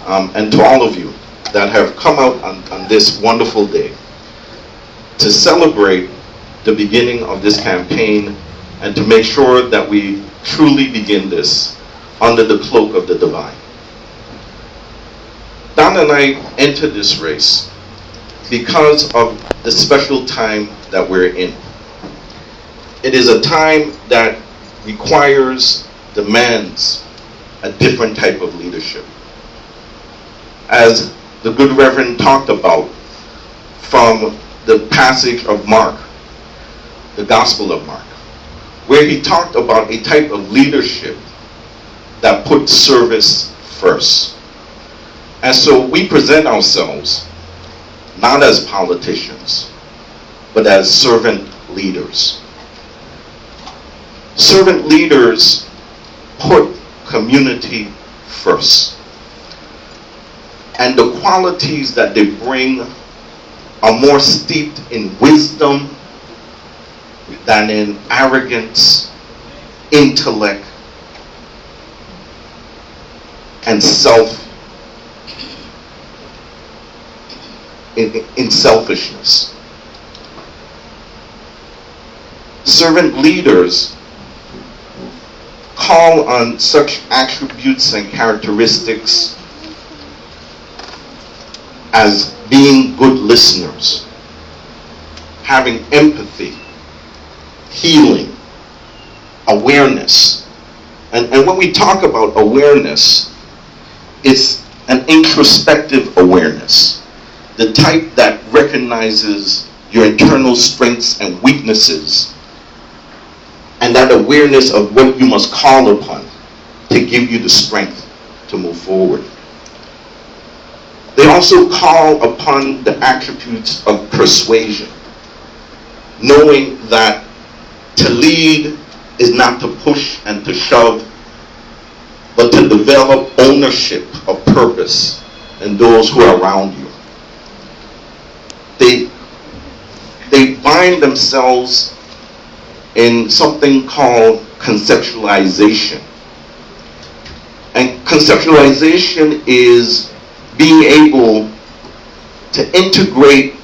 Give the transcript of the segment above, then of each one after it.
and to all of you that have come out on this wonderful day to celebrate the beginning of this campaign and to make sure that we truly begin this under the cloak of the divine. Donna and I entered this race because of the special time that we're in. It is a time that demands a different type of leadership. As the good Reverend talked about from the passage of Mark, the Gospel of Mark, where he talked about a type of leadership that put service first. And so we present ourselves not as politicians, but as servant leaders. Servant leaders put community first. And the qualities that they bring are more steeped in wisdom than in arrogance, intellect, and selfishness. Servant leaders call on such attributes and characteristics as being good listeners, having empathy, healing, awareness. And when we talk about awareness, it's an introspective awareness, the type that recognizes your internal strengths and weaknesses, and that awareness of what you must call upon to give you the strength to move forward. They also call upon the attributes of persuasion, knowing that to lead is not to push and to shove, but to develop ownership of purpose in those who are around you. They bind themselves in something called conceptualization. And conceptualization is being able to integrate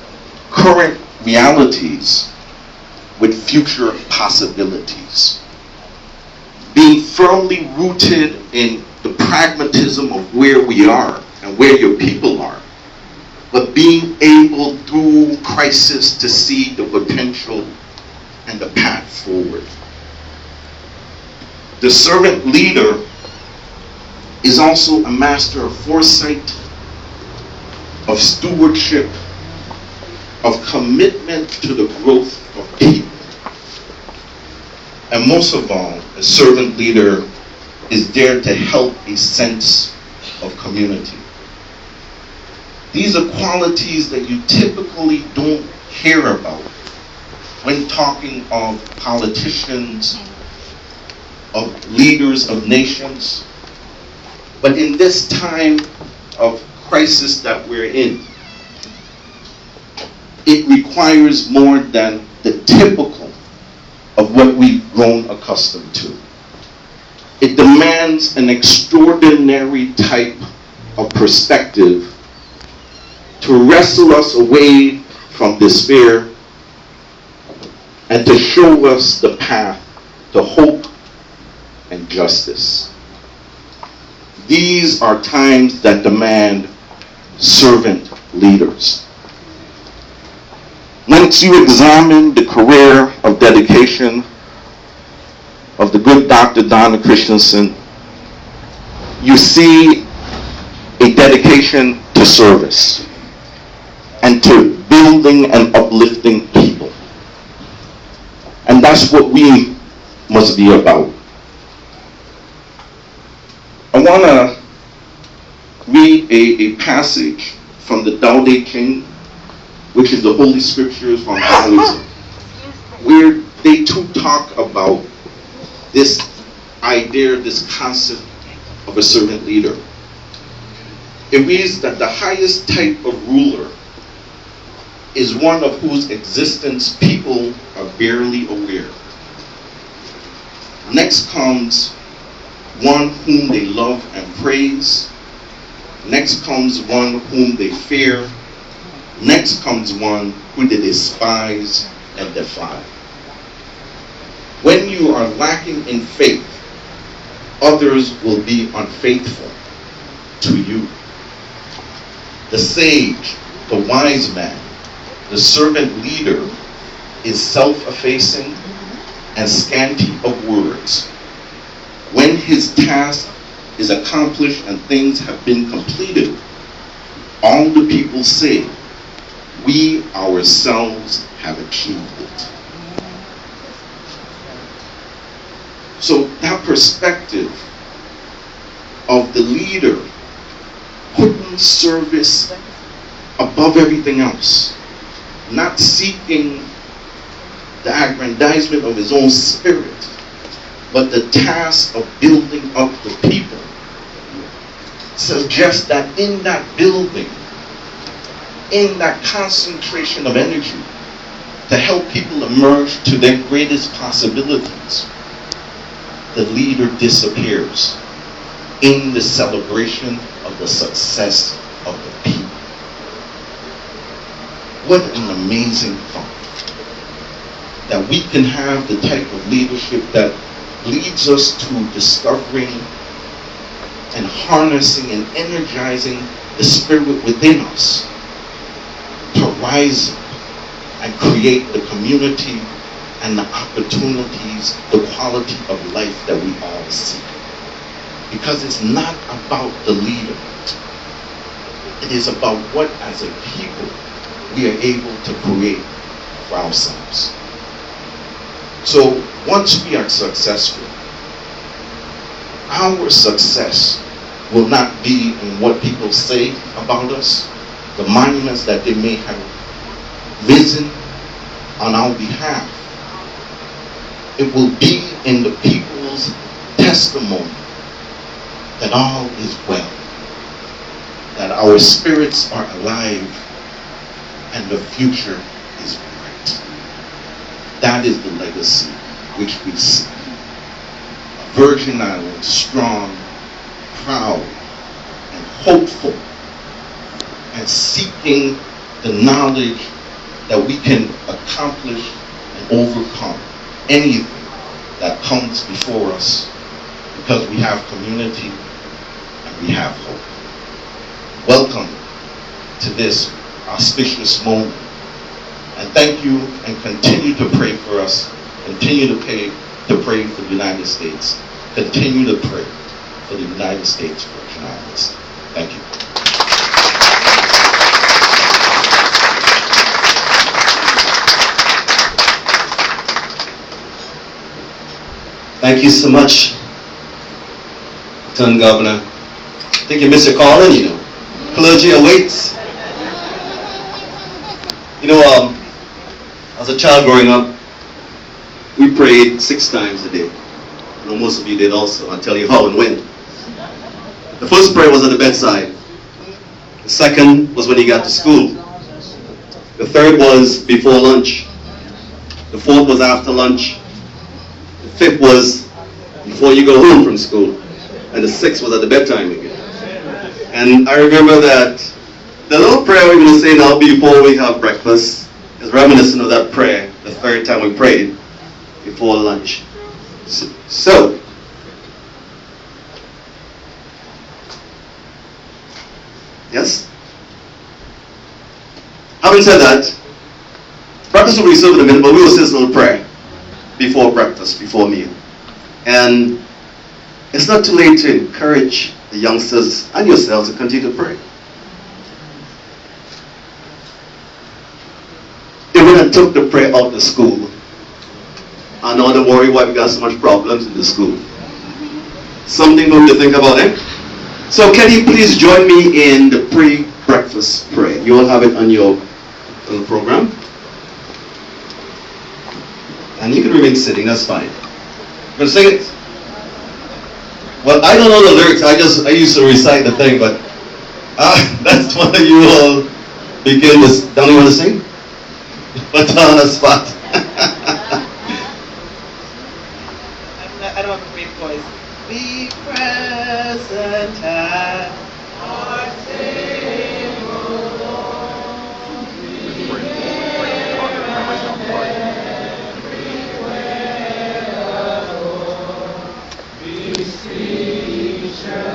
current realities with future possibilities. Being firmly rooted in the pragmatism of where we are and where your people are, but being able through crisis to see the potential and the path forward. The servant leader is also a master of foresight, of stewardship, of commitment to the growth of people. And most of all, a servant leader is there to help a sense of community. These are qualities that you typically don't hear about when talking of politicians, of leaders of nations. But in this time of crisis that we're in, it requires more than the typical of what we've grown accustomed to. It demands an extraordinary type of perspective to wrestle us away from despair and to show us the path to hope and justice. These are times that demand servant leaders. Once you examine the career of dedication of the good Dr. Donna Christensen, you see a dedication to service and to building and uplifting people. And that's what we must be about. I want to read a passage from the Tao Te Ching, which is the Holy Scriptures from Taoism, where they too talk about this idea, this concept of a servant leader. It reads that the highest type of ruler is one of whose existence people are barely aware. Next comes one whom they love and praise, Next comes one whom they fear. Next comes one who they despise and defy. When you are lacking in faith, others will be unfaithful to you. The sage, the wise man, the servant leader is self-effacing and scanty of words. When his task is accomplished and things have been completed, all the people say, "We ourselves have achieved it." So that perspective of the leader putting service above everything else, not seeking the aggrandizement of his own spirit, but the task of building up the people, suggests that in that building, in that concentration of energy to help people emerge to their greatest possibilities, the leader disappears in the celebration of the success of the people. What an amazing thought, that we can have the type of leadership that leads us to discovering and harnessing and energizing the spirit within us to rise up and create the community and the opportunities, the quality of life that we all seek. Because it's not about the leader. It is about what, as a people, we are able to create for ourselves. So once we are successful, our success will not be in what people say about us, the monuments that they may have risen on our behalf. It will be in the people's testimony that all is well, that our spirits are alive and the future is bright. That is the legacy which we see. A Virgin Island, strong, proud, and hopeful, and seeking the knowledge that we can accomplish and overcome anything that comes before us, because we have community and we have hope. Welcome to this auspicious moment. And thank you, and continue to pray for us. Continue to pray for the United States. Continue to pray for the United States Virgin Islands. Thank you. Thank you so much, Lieutenant Governor. I think you missed your calling, you know. Clergy awaits. You know, as a child growing up, we prayed 6 times a day. I know most of you did also. I'll tell you how and when. The first prayer was at the bedside. The second was when you got to school. The third was before lunch. The fourth was after lunch. The fifth was before you go home from school. And the sixth was at the bedtime again. And I remember that the little prayer we're going to say now before we have breakfast is reminiscent of that prayer, the third time we prayed before lunch. So, yes? Having said that, breakfast will be served in a minute, but we will say this little prayer before breakfast, before meal. And it's not too late to encourage the youngsters and yourselves to continue to pray. They went and took the prayer out to school. And now don't worry why we got so much problems in the school. Something good to think about, eh? So can you please join me in the pre-breakfast prayer? You all have it on your little program. And you can remain sitting, that's fine. I'm going to sing it. Well, I don't know the lyrics, I used to recite the thing, but that's one of you all begin this. Don't you want to sing? Put on the spot. I don't have a great voice. Be present at our True